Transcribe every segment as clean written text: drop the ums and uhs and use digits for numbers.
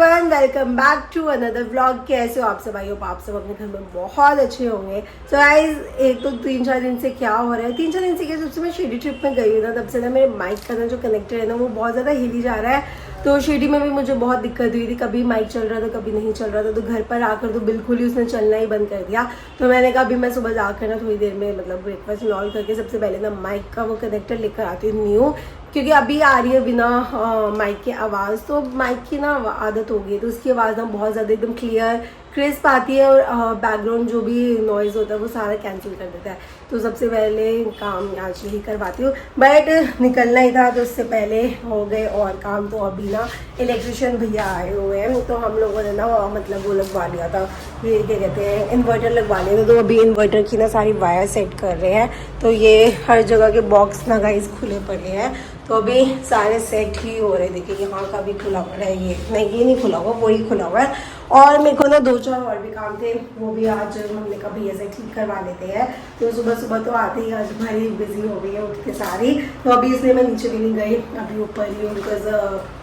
Everyone, welcome back to another vlog. कैसे हो आप सब? आई होप आप सब अपने घर में बहुत अच्छे होंगे। सो गाइस, एक तो 3-4 दिन से क्या हो रहा है, 3-4 दिन से क्या, जब से मैं शिरडी ट्रिप में गई हूँ ना, तब से ना मेरे माइक का ना जो कनेक्टर है ना, वो बहुत ज़्यादा हिली जा रहा है। तो शिरडी में भी मुझे बहुत दिक्कत हुई थी, कभी माइक चल रहा था कभी नहीं चल रहा था। तो घर पर आकर तो बिल्कुल ही उसने चलना ही बंद कर दिया। तो मैंने कहा अभी मैं सुबह जाकर ना थोड़ी देर में मतलब ब्रेकफास्ट ऑल करके सबसे पहले ना माइक का वो कनेक्टर लेकर आती हूँ न्यू, क्योंकि अभी आ रही है बिना माइक की आवाज़। तो माइक की ना आदत हो गई है, तो उसकी आवाज़ ना बहुत ज़्यादा एकदम क्लियर क्रिस्प आती है, और बैकग्राउंड जो भी नॉइज़ होता है वो सारा कैंसिल कर देता है। तो सबसे पहले काम आज यही करवाती हूँ, बट निकलना ही था तो उससे पहले हो गए और काम। तो अभी ना इलेक्ट्रिशियन भैया आए हुए हैं, तो हम लोगों ने ना मतलब वो लगवा लिया था, ये क्या कहते हैं, इन्वर्टर लगवा लिया था। तो अभी इन्वर्टर की ना सारी वायर सेट कर रहे हैं। तो ये हर जगह के बॉक्स ना गाइस खुले पड़े हैं, तो अभी सारे सेट ही हो रहे। देखिए यहाँ का भी खुला हुआ है, ये नहीं खुला हुआ, वही खुला हुआ है। और मेरे को ना 2-4 और भी काम थे, वो भी आज हमने कहा भैया से ठीक करवा लेते हैं। तो सुबह सुबह तो आते ही आज भारी बिजी हो गई है उठ के सारी। तो अभी इसलिए मैं नीचे भी नहीं गई, अभी ऊपर ही हूँ, बिकॉज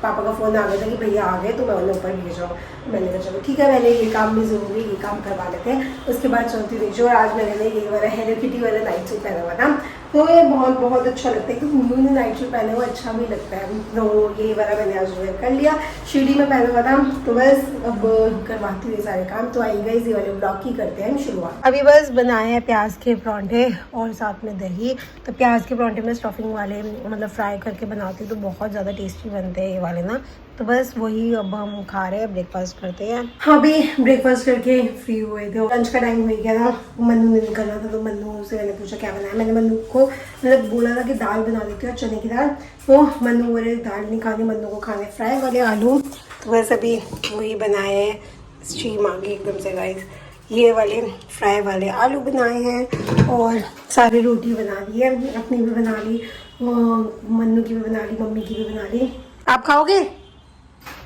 पापा का फ़ोन आ गया था कि भैया आ गए, तो मैं उन्हें ऊपर भेज जाऊँ। मैंने कहा चलो ठीक है, पहले ये काम भी ज़रूरी, ये काम करवा लेते हैं, उसके बाद चलती नीचे। और आज मैंने ये वाला हेलो किटी वाला नाइट सूट पहना हुआ था, तो ये बहुत अच्छा लगता है, क्योंकि न्यू नाइट सूट पहने हुआ अच्छा भी लगता है। तो ये वाला मैंने आज वेयर कर लिया, शिरडी में पहना हुआ था। तो बस अब करवाती हूँ ये सारे काम। तो आई गई, ये वाले ब्लॉग की करते हैं शुरुआत। अभी बस बनाए हैं प्याज के परांठे और साथ में दही। तो प्याज के परांठे में स्टफिंग वाले मतलब फ्राई करके बनाती हूँ, तो बहुत ज़्यादा टेस्टी बनते हैं ये वाले ना। तो बस वही अब हम खा रहे हैं, ब्रेकफास्ट करते हैं। हाँ, अभी ब्रेकफास्ट करके फ्री हुए थे, लंच का टाइम हो गया था। मन्नू ने निकलना था, तो मन्नू से मैंने पूछा क्या बनाया। मैंने मन्नू को मतलब बोला था कि दाल बना देती हूँ, चने की दाल। तो मन्नू बोले दाल नहीं खानी, मन्नू को खाने फ्राई वाले आलू। तो बस अभी वही बनाए हैं, स्टीम आ गई एकदम से गाइस। ये वाले फ्राई वाले आलू बनाए हैं, और सारी रोटी बना ली है, अपनी भी बना ली, मन्नू की भी बना ली, मम्मी की भी बना ली। आप खाओगे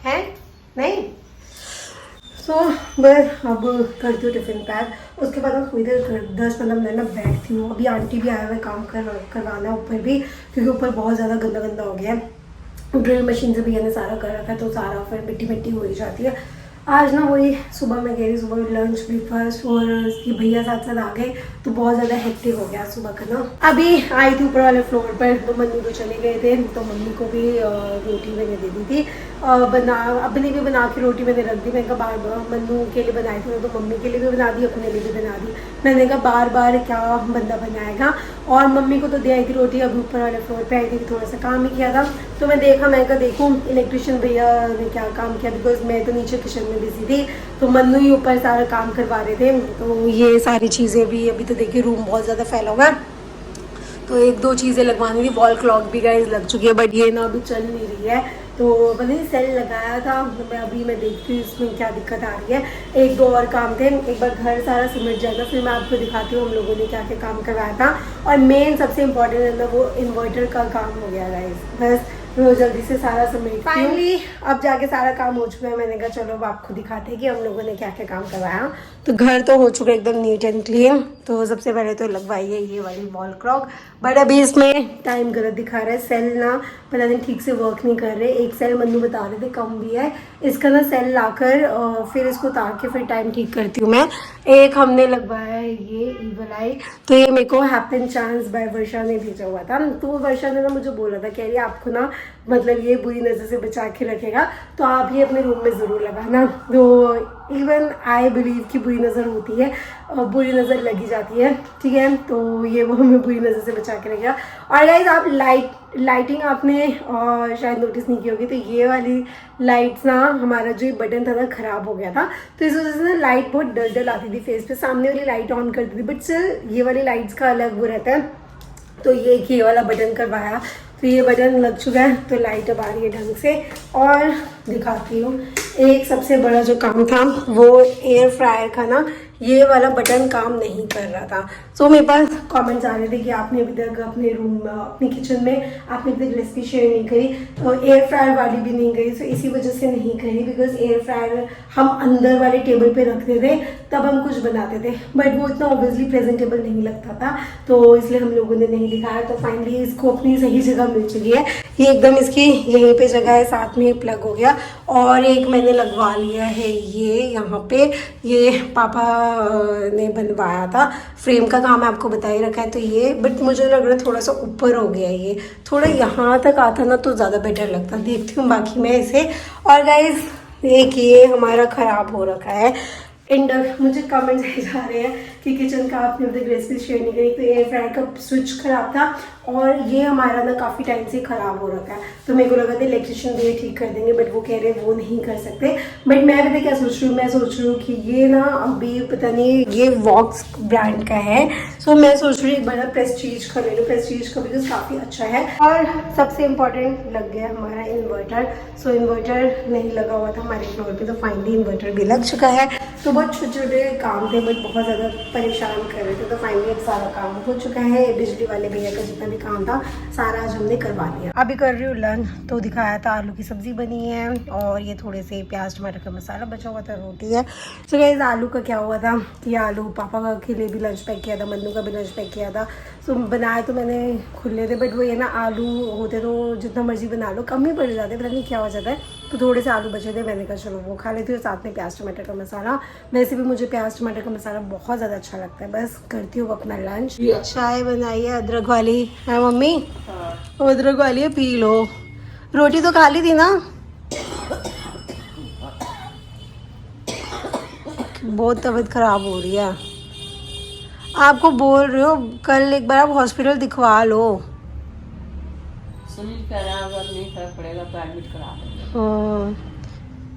हैं? नहीं? सो बस अब करती हूँ टिफ़िन पैक। उसके बाद मैं थोड़ी देर 10-15 मिनट में बैठती हूँ। अभी आंटी भी आया हुआ है काम करवाना है ऊपर भी, क्योंकि ऊपर बहुत ज़्यादा गंदा हो गया है। ड्रिल मशीन से भैया ने सारा कर रखा है, तो सारा फिर मिट्टी हो ही जाती है। आज ना वही सुबह मैं गई, सुबह लंच ब्रेकफास्ट और इसकी भैया साथ आ गए, तो बहुत ज़्यादा हेक्टिक हो गया सुबह का ना। अभी आई थी ऊपर वाले फ्लोर पर, तो मन्नू तो चले गए थे, तो मम्मी को भी रोटी मैंने दे दी थी अपने भी बना के रोटी मैंने रख दी। मैंने कहा बार बार मन्नू के लिए बनाई थी, तो मम्मी के लिए भी बना दी, अपने लिए भी बना दी। मैंने कहा बार बार क्या बंदा बनाएगा। और मम्मी को तो दे आई थी रोटी, अभी ऊपर वाले फ्लोर पे आई थी, थोड़ा सा काम ही किया था। तो मैं देखा, मैं कहा देखूँ इलेक्ट्रिशियन भैया ने क्या काम किया, बिकॉज मैं तो नीचे किचन में बिजी थी, तो मन्नू ही ऊपर सारा काम करवा रहे थे। तो ये सारी चीज़ें भी अभी तो देखिए रूम बहुत ज़्यादा फैला हुआ है, तो 1-2 चीज़ें लगवानी थी। वॉल क्लॉक भी गाइस लग चुकी है, बट ये ना अभी चल नहीं रही है। तो पता नहीं सेल लगाया था, तो मैं देखती हूँ इसमें क्या दिक्कत आ रही है। 1-2 और काम थे, एक बार घर सारा सिमट जाएगा, फिर मैं आपको दिखाती हूँ हम लोगों ने क्या क्या काम करवाया था। और मेन सबसे इम्पोर्टेंट है ना, वो इन्वर्टर का काम हो गया गाइस। बस रोज जल्दी से सारा समेट फाइनली अब जाके सारा काम हो चुका है। मैंने कहा चलो अब आपको दिखाते हैं कि हम लोगों ने क्या क्या काम करवाया। तो घर तो हो चुका है एकदम नीट एंड क्लीन। तो सबसे पहले तो लगवाई है ये वाली वॉल क्लॉक, बट अभी इसमें टाइम गलत दिखा रहा है, सेल ना पता नहीं ठीक से वर्क नहीं कर रहे। एक सेल मन्नू बता रहे थे कम भी है, इसका ना सेल लाकर फिर इसको उतार के फिर टाइम ठीक करती हूँ मैं। एक हमने लगवाया है ये ईवल आई, तो ये मेरे को हैपन चांस बाय वर्षा ने भेजा हुआ था। तो वर्षा ने ना मुझे बोला था, कह रही आपको ना मतलब ये बुरी नज़र से बचा के रखेगा, तो आप ये अपने रूम में ज़रूर लगाना। तो इवन आई बिलीव कि बुरी नज़र होती है, बुरी नज़र लगी जाती है, ठीक है। तो ये वो हमें बुरी नज़र से बचा के रखेगा। और गाइस आप लाइटिंग आपने शायद नोटिस नहीं की होगी, तो ये वाली लाइट्स ना हमारा जो बटन था ना ख़राब हो गया था, तो इस वजह से ना लाइट बहुत डल आती थी फेस पे। सामने वाली लाइट ऑन करती थी, बट स्टिल ये वाली लाइट्स का अलग वो रहता है। तो ये वाला बटन करवाया, तो ये बटन लग चुका है, तो लाइट अब आ रही है ढंग से। और दिखाती हूँ, एक सबसे बड़ा जो काम था वो एयर फ्रायर का ना, ये वाला बटन काम नहीं कर रहा था। सो मेरे पास कमेंट्स आ रहे थे कि आपने अभी तक अपने रूम अपनी किचन में आपने अभी तक रेसिपी शेयर नहीं करी, तो एयर फ्रायर वाली भी नहीं करी। सो इसी वजह से नहीं करी, बिकॉज एयर फ्रायर हम अंदर वाले टेबल पे रखते थे, तब हम कुछ बनाते थे, बट वो इतना ऑब्वियसली प्रेजेंटेबल नहीं लगता था, तो इसलिए हम लोगों ने नहीं दिखाया। तो फाइनली इसको अपनी सही जगह मिल चुकी है, ये एकदम इसकी यहीं पे जगह है, साथ में प्लग हो गया। लिया। और एक मैंने लगवा लिया है ये यहाँ पे, ये पापा ने बनवाया था, फ्रेम का काम आपको बता ही रखा है। तो ये बट मुझे लग रहा है थोड़ा सा ऊपर हो गया, ये थोड़ा यहाँ तक आता ना तो ज़्यादा बेटर लगता। देखती हूँ बाकी मैं इसे। और गाइज एक ये हमारा ख़राब हो रखा है इंडक्शन। मुझे कमेंट्स आए जा रहे हैं कि किचन का आपने अपने रेसिपी शेयर नहीं करी। तो एयर फ्रायर का स्विच खराब था और ये हमारा ना काफ़ी टाइम से ख़राब हो रखा है। तो मेरे को लगा था इलेक्ट्रिशियन भैया ठीक कर देंगे, बट वो कह रहे हैं वो नहीं कर सकते। बट मैं पता क्या सोच रही हूँ, मैं सोच रही हूँ कि ये ना अभी पता नहीं, ये वॉक्स ब्रांड का है। सो मैं सोच रही हूँ एक बार प्रेस्टीज का ले लूँ। प्रेस्टीज का बिकॉज काफ़ी अच्छा है। और सबसे इम्पोर्टेंट लग गया हमारा इन्वर्टर। सो इन्वर्टर नहीं लगा हुआ था हमारे फ्लोर पे, तो फाइनली इन्वर्टर भी लग चुका है। तो बहुत छोटे छोटे काम थे बट बहुत ज़्यादा परेशान कर रहे थे, तो फाइनली अब सारा काम हो चुका है। बिजली वाले भैया का जितना भी काम था सारा आज हमने करवा लिया। अभी कर रही हूँ लंच। तो दिखाया था आलू की सब्जी बनी है और ये थोड़े से प्याज टमाटर का मसाला बचा हुआ था, रोटी है। तो गाइस आलू का क्या हुआ था कि आलू पापा के लिए भी लंच पैक किया था, मन्नू का भी लंच पैक किया था। सो बनाए तो मैंने खुले थे, बट वो ये ना आलू होते तो जितना मर्जी बना लो कम ही पड़ जाते, पता नहीं क्या हो जाता है। तो थोड़े से आलू बचे थे, मैंने कहा चलो वो खा लेती हूँ, साथ में प्याज टमाटर का मसाला। वैसे भी मुझे प्याज टमाटर का मसाला बहुत ज़्यादा अच्छा लगता है। बस करती हूँ अपना लंच। चाय बनाई है अदरक वाली है मम्मी, अदरक वाली है, पी लो। रोटी तो खा ली थी ना। बहुत तबीयत खराब हो रही है। आपको बोल रही हो कल एक बार आप हॉस्पिटल दिखवा लो। सुनील कह रहा है अगर नहीं फर्क पड़ेगा तो एडमिट करा देंगे। हाँ,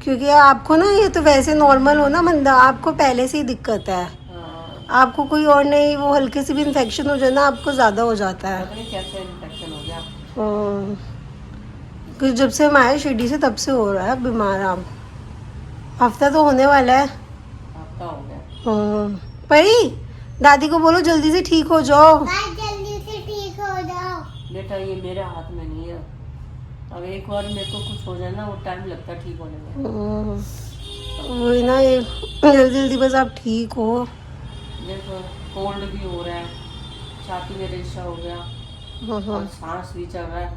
क्योंकि आपको ना ये तो वैसे नॉर्मल हो ना बंदा, आपको पहले से ही दिक्कत है। हाँ, आपको कोई और नहीं, वो हल्के से भी इन्फेक्शन हो जाए ना आपको ज़्यादा हो जाता है। पता नहीं कैसे इन्फेक्शन हो गया। हाँ, क्योंकि जब से हम आए शिरडी से तब से हो रहा है बीमार। आप हफ्ता तो होने वाला है। हफ्ता हो गया। हाँ, परी दादी को बोलो जल्दी से ठीक हो जाओ। जल्दी से ठीक हो जाओ। बेटा ये मेरे हाथ में नहीं है। अब एक बार मेरे को कुछ हो जाए ना वो टाइम लगता है ठीक होने में। वही ना, ये जल्दी जल्दी बस आप ठीक हो। देखो कोल्ड भी हो रहा है, छाती में रेशा हो गया और सांस भी चल रहा है।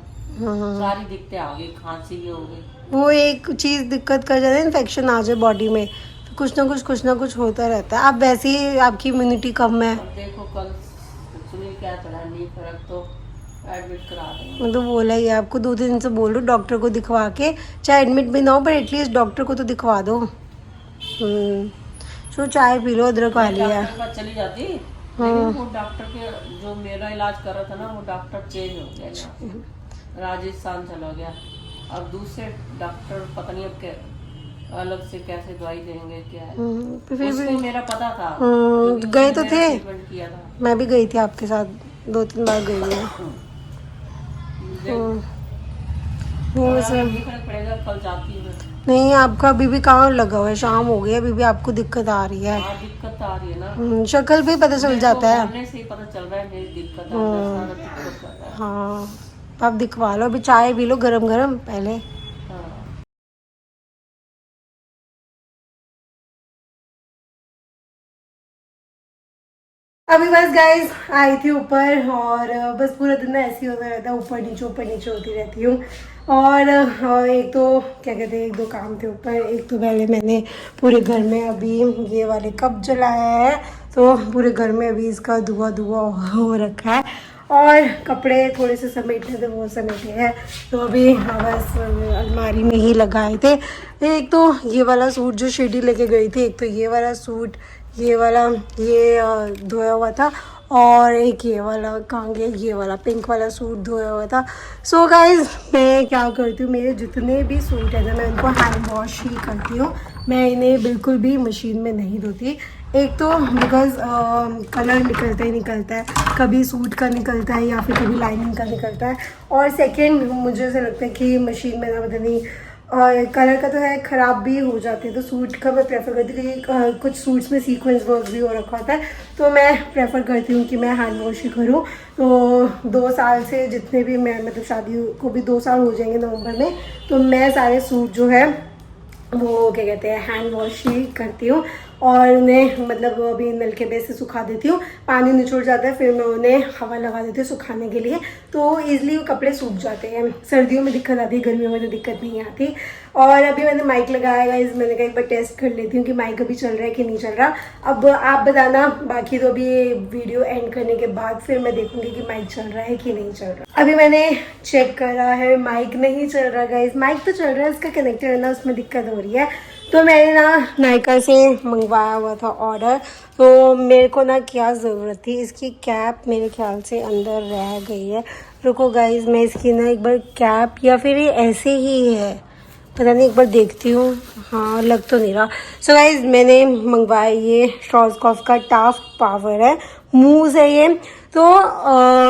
सारी दिक्कतें आ गई, खांसी भी हो गई। वो एक चीज़ दिक्कत कर जाए, इन्फेक्शन आ जाए बॉडी में, तो कुछ ना कुछ होता रहता है। अब वैसे ही आपकी इम्यूनिटी कम है। अब देखो कल सुनील क्या चला, नहीं फर्क तो एडमिट करा देंगे। मैं तो बोला ही है आपको, 2 दिन से बोल रहा हूँ डॉक्टर को दिखवा के, चाहे एडमिट भी ना हो पर एटलीस्ट डॉक्टर को तो दिखवा दो। चलो चाय पी लो, अदरक वाली है। डॉक्टर के पास चली जाती, लेकिन वो डॉक्टर के जो मेरा इलाज कर रहा था ना वो डॉक्टर चेंज हो गया, यहाँ से राजस्थान चला गया। अब दूसरे डॉक्टर पता नहीं अब अलग से कैसे दवाई देंगे क्या है। फिर उसको मेरा पता था, गए तो थे। ट्रीटमेंट किया था। मैं भी गई थी आपके साथ, 2-3 बार गई हूँ। नहीं फर्क पड़ेगा, कल जाती हूँ मैं। नहीं आपका अभी भी कहाँ लगा हुआ है, शाम हो गई है, अभी भी आपको दिक्कत आ रही है। हाँ दिक्कत आ रही है ना, शक्ल पे पता चल जाता है। बोलने से ही पता चल रहा है मेरी दिक्कत आ रही है, सारा दिक्कत कर रहा है। हाँ, आप दिखवा लो, अभी चाय पी लो गरम गरम पहले। हाँ। अभी बस गाइस आई थी ऊपर और बस पूरा दिन ना ऐसे ही होता रहता है, ऊपर नीचे होती रहती हूँ। और एक तो क्या कहते हैं, 1-2 काम थे ऊपर। एक तो पहले मैंने पूरे घर में अभी ये वाले कप जलाया है, तो पूरे घर में अभी इसका धुआं हो रखा है। और कपड़े थोड़े से समेटने थे, वो समेटे हैं। तो अभी बस अलमारी में ही लगाए थे। एक तो ये वाला सूट जो शिरडी लेके गई थी, एक तो ये वाला सूट, ये वाला ये धोया हुआ था, और एक ये वाला कहाँ गया, ये वाला पिंक वाला सूट धोया हुआ था। सो गाइज मैं क्या करती हूँ, मेरे जितने भी सूट है ना मैं उनको हैंड वॉश ही करती हूँ। मैं इन्हें बिल्कुल भी मशीन में नहीं धोती। एक तो बिकॉज कलर निकलता है, कभी सूट का निकलता है या फिर कभी लाइनिंग का निकलता है। और सेकेंड मुझे ऐसा लगता है कि मशीन में ना पता नहीं और कलर का तो है, ख़राब भी हो जाते हैं। तो सूट का मैं प्रेफर करती हूँ, क्योंकि कुछ सूट्स में सीक्वेंस वर्क भी हो रखा होता है, तो मैं प्रेफर करती हूँ कि मैं हैंड वॉश ही करूँ। तो 2 साल से जितने भी मैं मतलब शादी को भी 2 साल हो जाएंगे नवंबर में, तो मैं सारे सूट जो है वो क्या कहते हैं हैंड वॉश ही करती हूँ। और उन्हें मतलब अभी नलके पे से सुखा देती हूँ, पानी निचोड़ जाता है, फिर मैं उन्हें हवा लगा देती हूँ सुखाने के लिए, तो ईजिली वो कपड़े सूख जाते हैं। सर्दियों में दिक्कत आती है, गर्मियों में तो दिक्कत नहीं आती। और अभी मैंने माइक लगाया गाइस, मैंने कहा एक बार टेस्ट कर लेती हूँ कि माइक अभी चल रहा है कि नहीं चल रहा। अब आप बताना, बाकी तो अभी ये वीडियो एंड करने के बाद फिर मैं देखूंगी कि माइक चल रहा है कि नहीं चल रहा। अभी मैंने चेक करा है, माइक नहीं चल रहा गाइस। माइक तो चल रहा है, इसका कनेक्टर है ना, उसमें दिक्कत हो रही है। तो मैंने ना नायका से मंगवाया हुआ था ऑर्डर, तो मेरे को ना क्या ज़रूरत थी, इसकी कैप मेरे ख्याल से अंदर रह गई है। रुको गाइस, मैं इसकी ना एक बार कैप, या फिर ये ऐसे ही है पता नहीं, एक बार देखती हूँ। हाँ, लग तो नहीं रहा। सो गाइज मैंने मंगवाया ये श्वार्ज़कॉफ का टाफ पावर है, मूज है ये। तो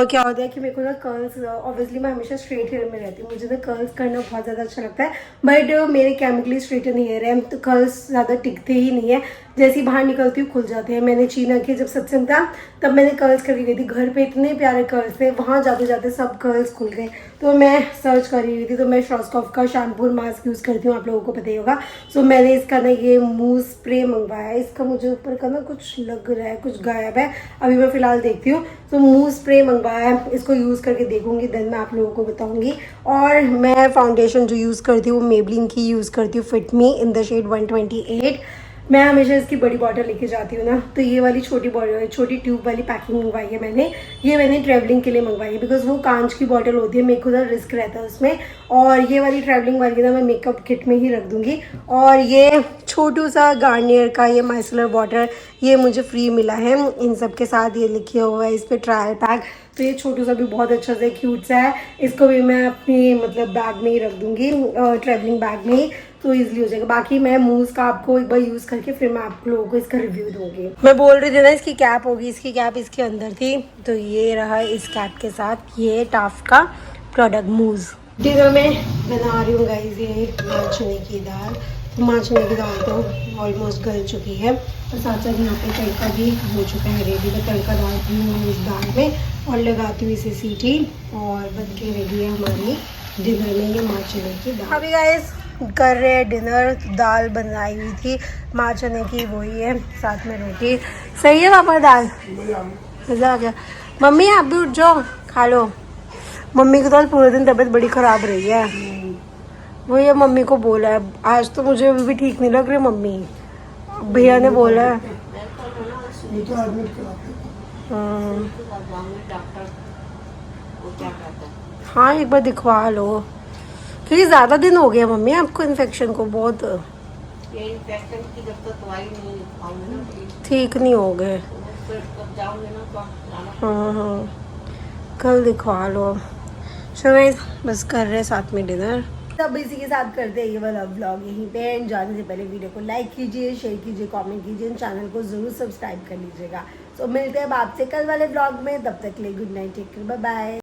क्या होता है कि मेरे को ना कर्ल्स, ऑब्वियसली मैं हमेशा स्ट्रेट हेयर में रहती हूँ, मुझे ना कर्ल्स करना बहुत ज़्यादा अच्छा लगता है, बट मेरे केमिकली स्ट्रेटन हेयर है तो कर्ल्स ज़्यादा टिकते ही नहीं है, जैसे ही बाहर निकलती हूँ खुल जाते हैं। मैंने चीना के जब सत्संग था तब मैंने कर्ल्स करके गई थी, घर पे इतने प्यारे कर्ल्स थे, वहाँ जाते जाते सब कर्ल्स खुल गए। तो मैं सर्च कर रही थी, तो मैं श्वार्ज़कॉफ का शैम्पू मास्क यूज़ करती हूँ, आप लोगों को पता ही होगा। सो मैंने इसका ना ये मूव स्प्रे मंगवाया है, इसका मुझे ऊपर का ना कुछ लग रहा है, कुछ गायब है, अभी मैं फ़िलहाल देखती हूँ। तो मूव स्प्रे मंगवाया है, इसको यूज़ करके देखूंगी, देन मैं आप लोगों को बताऊंगी। और मैं फाउंडेशन जो यूज़ करती हूँ मेबलिन की यूज़ करती हूँ, fit me in the shade 128। मैं हमेशा इसकी बड़ी बॉटल लेके जाती हूँ ना, तो ये वाली छोटी बॉटल, छोटी ट्यूब वाली पैकिंग मंगवाई है मैंने। ये मैंने ट्रैवलिंग के लिए मंगवाई है, बिकॉज वो कांच की बॉटल होती है, मेरे को ना रिस्क रहता है उसमें। और ये वाली ट्रैवलिंग वाली ना मैं मेकअप किट में ही रख दूँगी। और ये छोटू सा गार्नियर का ये माइसलर वाटर, ये मुझे फ्री मिला है इन सब के साथ, ये लिखे हुआ है इस पर ट्रायल पैक। तो ये छोटू सा भी बहुत अच्छा सा क्यूट सा है, इसको भी मैं अपनी मतलब बैग में ही रख दूँगी, ट्रैवलिंग बैग में ही, तो ईजिली हो जाएगा। बाकी मैं मूज का आपको एक बार यूज़ करके फिर मैं आप लोगों को इसका रिव्यू दूंगी। मैं बोल रही थी ना इसकी कैप होगी, इसकी कैप इसके अंदर थी, तो ये रहा इस कैप के साथ, ये टाफ का प्रोडक्ट मूज। डिनर में बना रही हूँ गाइस ये माँ चने की दाल। तो माँ चने की दाल तो ऑलमोस्ट गल चुकी है, और साथ साथ यहाँ पे तड़का भी हो चुका है रेडी। मैं तड़का डालती हूँ इस दाल में और लगाती हूँ इसे सीटी, और बन के रेडी है हमारी डिनर में ये माँ चने की दाल। अभी गाइस कर रहे हैं डिनर, दाल बनाई हुई थी माँ चने की, वही है, साथ में रोटी। सही है पापा दाल? मज़ा आ गया। मम्मी आप भी उठ जाओ, खा लो। मम्मी की तो आज पूरे दिन तबीयत बड़ी ख़राब रही है, वही है, मम्मी को बोला है आज, तो मुझे अभी भी ठीक नहीं लग रही मम्मी, भैया ने बोला है। हाँ एक बार दिखवा लो, क्योंकि ज़्यादा दिन हो गया मम्मी आपको इन्फेक्शन को, बहुत ये इन्फेक्शन की जब तक दवाई नहीं खाऊंगी ना ठीक नहीं हो गए। फिर तब जाऊंगी ना तो जाना। हाँ कल दिखवा लो। चलो बस कर रहे साथ में डिनर, तब इसी के साथ करते हैं ये वाला व्लॉग यहीं पे एंड। जाने से पहले वीडियो को लाइक कीजिए, शेयर कीजिए, कमेंट कीजिए, चैनल को ज़रूर सब्सक्राइब कर लीजिएगा। तो मिलते हैं अब आपसे कल वाले व्लॉग में, तब तक के लिए good night, take care, bye bye.